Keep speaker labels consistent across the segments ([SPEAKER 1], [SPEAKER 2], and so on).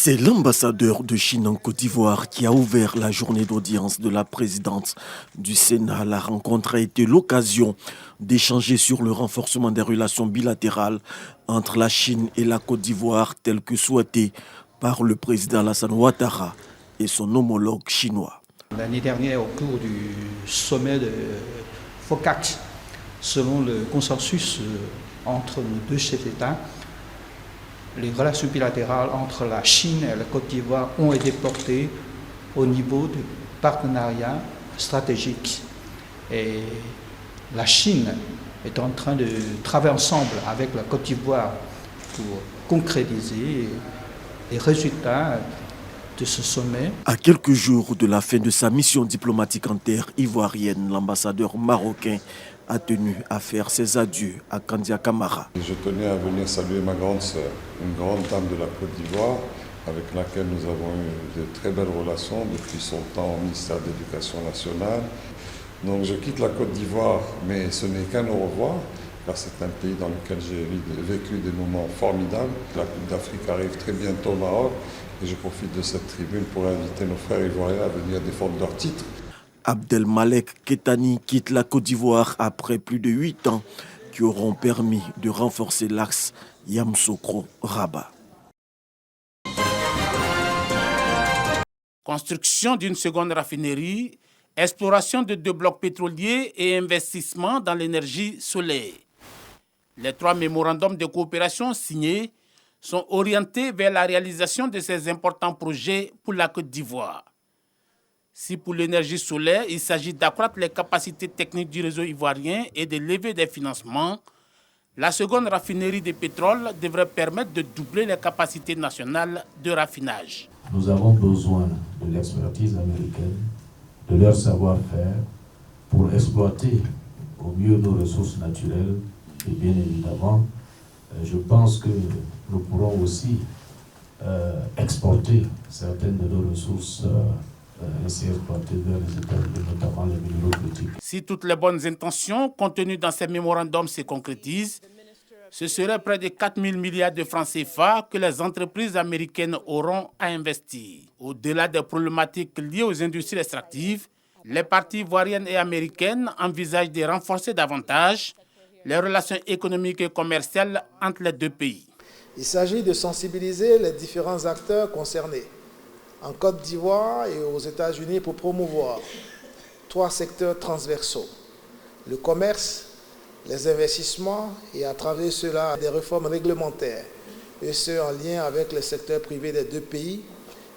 [SPEAKER 1] C'est l'ambassadeur de Chine en Côte d'Ivoire qui a ouvert la journée d'audience de la présidente du Sénat. La rencontre a été l'occasion d'échanger sur le renforcement des relations bilatérales entre la Chine et la Côte d'Ivoire, tel que souhaité par le président Alassane Ouattara et son homologue chinois.
[SPEAKER 2] L'année dernière, au cours du sommet de FOCAC, selon le consensus entre nos deux chefs d'État, les relations bilatérales entre la Chine et la Côte d'Ivoire ont été portées au niveau du partenariat stratégique. Et la Chine est en train de travailler ensemble avec la Côte d'Ivoire pour concrétiser les résultats de ce sommet.
[SPEAKER 1] À quelques jours de la fin de sa mission diplomatique en terre ivoirienne, l'ambassadeur marocain a tenu à faire ses adieux à Kandia Camara.
[SPEAKER 3] Je tenais à venir saluer ma grande sœur, une grande dame de la Côte d'Ivoire, avec laquelle nous avons eu de très belles relations depuis son temps au ministère de l'Éducation nationale. Donc je quitte la Côte d'Ivoire, mais ce n'est qu'un au revoir, car c'est un pays dans lequel j'ai vécu des moments formidables. La Coupe d'Afrique arrive très bientôt au Maroc, et je profite de cette tribune pour inviter nos frères ivoiriens à venir défendre leur titre.
[SPEAKER 1] Abdelmalek Kettani quitte la Côte d'Ivoire après plus de 8 ans qui auront permis de renforcer l'axe Yamoussoukro-Rabat.
[SPEAKER 4] Construction d'une seconde raffinerie, exploration de 2 blocs pétroliers et investissement dans l'énergie solaire. Les 3 mémorandums de coopération signés sont orientés vers la réalisation de ces importants projets pour la Côte d'Ivoire. Si pour l'énergie solaire, il s'agit d'accroître les capacités techniques du réseau ivoirien et de lever des financements, la seconde raffinerie de pétrole devrait permettre de doubler les capacités nationales de raffinage.
[SPEAKER 5] Nous avons besoin de l'expertise américaine, de leur savoir-faire pour exploiter au mieux nos ressources naturelles et bien évidemment, je pense que nous pourrons aussi exporter certaines de nos ressources notamment les minéraux critiques.
[SPEAKER 4] Si toutes les bonnes intentions contenues dans ces mémorandums se concrétisent, ce serait près de 4 000 milliards de francs CFA que les entreprises américaines auront à investir. Au-delà des problématiques liées aux industries extractives, les parties ivoiriennes et américaines envisagent de renforcer davantage les relations économiques et commerciales entre les deux pays.
[SPEAKER 6] Il s'agit de sensibiliser les différents acteurs concernés en Côte d'Ivoire et aux États-Unis pour promouvoir 3 secteurs transversaux, le commerce, les investissements et à travers cela des réformes réglementaires, et ce en lien avec le secteur privé des 2 pays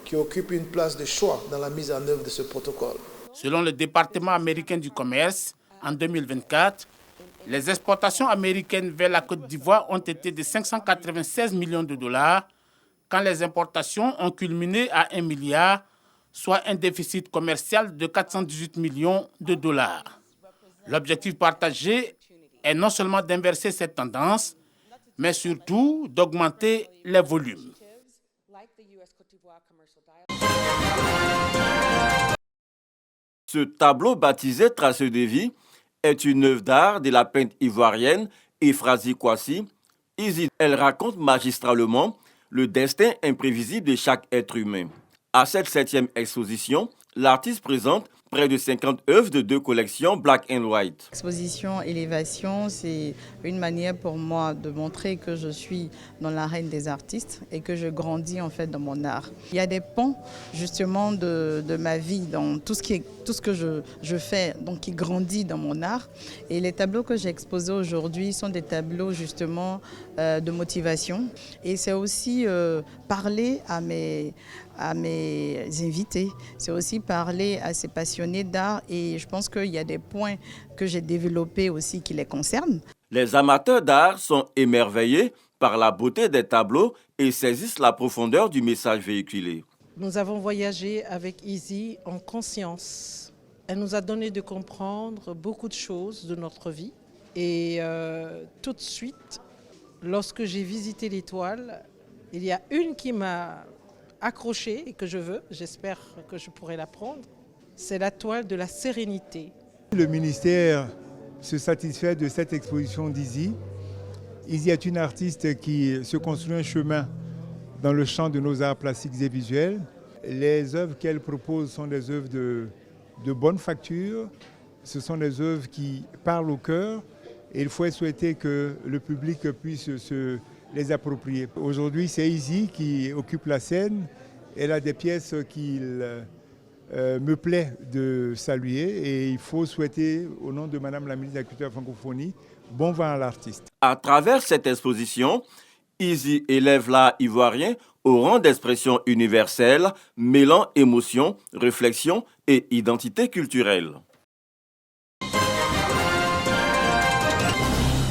[SPEAKER 6] qui occupent une place de choix dans la mise en œuvre de ce protocole.
[SPEAKER 4] Selon le département américain du commerce, en 2024, les exportations américaines vers la Côte d'Ivoire ont été de 596 millions de dollars, quand les importations ont culminé à 1 milliard, soit un déficit commercial de 418 millions de dollars. L'objectif partagé est non seulement d'inverser cette tendance, mais surtout d'augmenter les volumes.
[SPEAKER 7] Ce tableau baptisé Traces de vie est une œuvre d'art de la peintre ivoirienne Ephrasie Kouassi. Ici, elle raconte magistralement le destin imprévisible de chaque être humain. À cette 7e exposition, l'artiste présente près de 50 œuvres de 2 collections Black and White.
[SPEAKER 8] L'exposition Élévation, c'est une manière pour moi de montrer que je suis dans l'arène des artistes et que je grandis en fait dans mon art. Il y a des ponts justement de ma vie, dans tout ce que je fais, donc qui grandit dans mon art. Et les tableaux que j'ai exposés aujourd'hui sont des tableaux justement de motivation. Et c'est aussi parler à mes invités, c'est aussi parler à ces passionnés d'art et je pense qu'il y a des points que j'ai développés aussi qui les concernent.
[SPEAKER 7] Les amateurs d'art sont émerveillés par la beauté des tableaux et saisissent la profondeur du message véhiculé.
[SPEAKER 9] Nous avons voyagé avec Izzy en conscience. Elle nous a donné de comprendre beaucoup de choses de notre vie et tout de suite, lorsque j'ai visité l'étoile, il y a une qui m'a accrochée et que j'espère que je pourrai la prendre. C'est la toile de la sérénité.
[SPEAKER 10] Le ministère se satisfait de cette exposition d'Izzy. Izzy est une artiste qui se construit un chemin dans le champ de nos arts plastiques et visuels. Les œuvres qu'elle propose sont des œuvres de bonne facture. Ce sont des œuvres qui parlent au cœur et il faut souhaiter que le public puisse se les approprier. Aujourd'hui, c'est Izzy qui occupe la scène. Elle a des pièces qu'il me plaît de saluer et il faut souhaiter, au nom de Madame la ministre de la Culture et de la Francophonie, bon vent à l'artiste.
[SPEAKER 7] À travers cette exposition, Izzy élève l'art ivoirien au rang d'expression universelle, mêlant émotion, réflexion et identité culturelle.